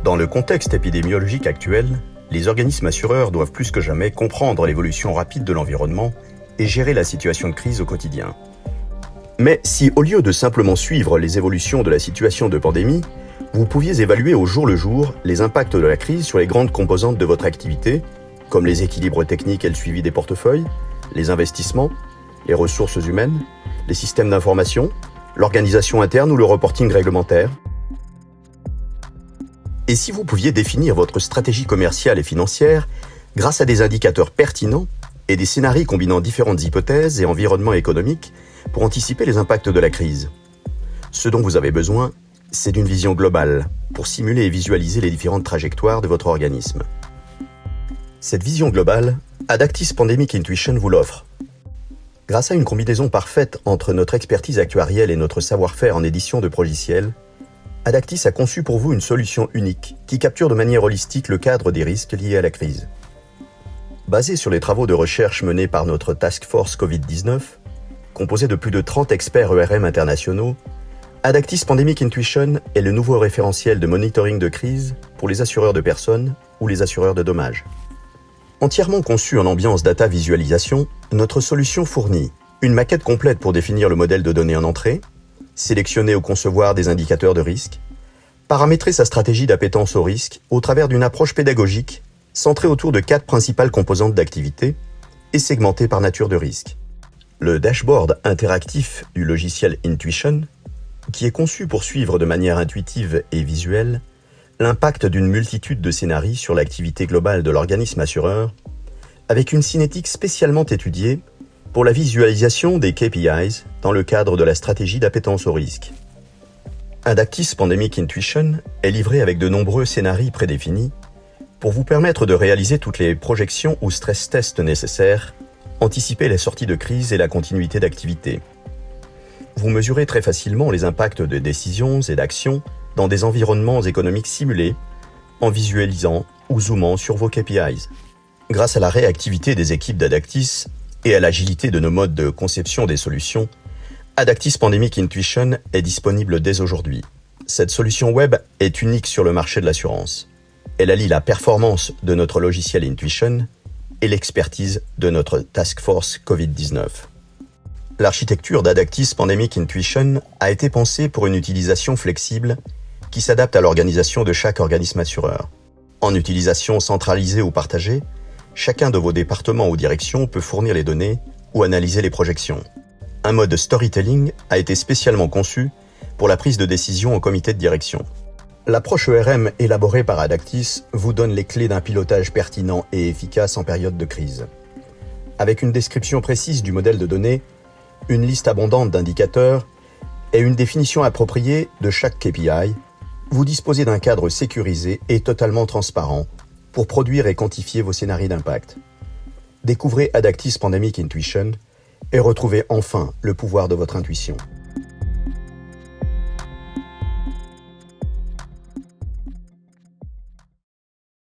Dans le contexte épidémiologique actuel, les organismes assureurs doivent plus que jamais comprendre l'évolution rapide de l'environnement et gérer la situation de crise au quotidien. Mais si au lieu de simplement suivre les évolutions de la situation de pandémie, vous pouviez évaluer au jour le jour les impacts de la crise sur les grandes composantes de votre activité, comme les équilibres techniques et le suivi des portefeuilles, les investissements, les ressources humaines, les systèmes d'information, l'organisation interne ou le reporting réglementaire. Et si vous pouviez définir votre stratégie commerciale et financière grâce à des indicateurs pertinents et des scénarios combinant différentes hypothèses et environnements économiques pour anticiper les impacts de la crise. Ce dont vous avez besoin, c'est d'une vision globale pour simuler et visualiser les différentes trajectoires de votre organisme. Cette vision globale, Adactis Pandemic Intuition vous l'offre. Grâce à une combinaison parfaite entre notre expertise actuarielle et notre savoir-faire en édition de logiciels, Adactis a conçu pour vous une solution unique qui capture de manière holistique le cadre des risques liés à la crise. Basée sur les travaux de recherche menés par notre Task Force Covid-19, composée de plus de 30 experts ERM internationaux, Adactis Pandemic Intuition est le nouveau référentiel de monitoring de crise pour les assureurs de personnes ou les assureurs de dommages. Entièrement conçue en ambiance data visualisation, notre solution fournit une maquette complète pour définir le modèle de données en entrée, sélectionner ou concevoir des indicateurs de risque, paramétrer sa stratégie d'appétence au risque au travers d'une approche pédagogique centrée autour de 4 principales composantes d'activité et segmentée par nature de risque. Le dashboard interactif du logiciel Intuition, qui est conçu pour suivre de manière intuitive et visuelle l'impact d'une multitude de scénarios sur l'activité globale de l'organisme assureur, avec une cinétique spécialement étudiée pour la visualisation des KPIs dans le cadre de la stratégie d'appétence au risque. Adactis Pandemic Intuition est livré avec de nombreux scénarios prédéfinis pour vous permettre de réaliser toutes les projections ou stress tests nécessaires, anticiper les sorties de crise et la continuité d'activité. Vous mesurez très facilement les impacts de décisions et d'actions dans des environnements économiques simulés en visualisant ou zoomant sur vos KPIs. Grâce à la réactivité des équipes d'Adactis et à l'agilité de nos modes de conception des solutions, Adactis Pandemic Intuition est disponible dès aujourd'hui. Cette solution web est unique sur le marché de l'assurance. Elle allie la performance de notre logiciel Intuition et l'expertise de notre Task Force Covid-19. L'architecture d'Adactis Pandemic Intuition a été pensée pour une utilisation flexible qui s'adapte à l'organisation de chaque organisme assureur. En utilisation centralisée ou partagée, chacun de vos départements ou directions peut fournir les données ou analyser les projections. Un mode storytelling a été spécialement conçu pour la prise de décision au comité de direction. L'approche ERM élaborée par Adactis vous donne les clés d'un pilotage pertinent et efficace en période de crise. Avec une description précise du modèle de données, une liste abondante d'indicateurs et une définition appropriée de chaque KPI, vous disposez d'un cadre sécurisé et totalement transparent pour produire et quantifier vos scénarios d'impact. Découvrez Adactis Pandemic Intuition et retrouvez enfin le pouvoir de votre intuition.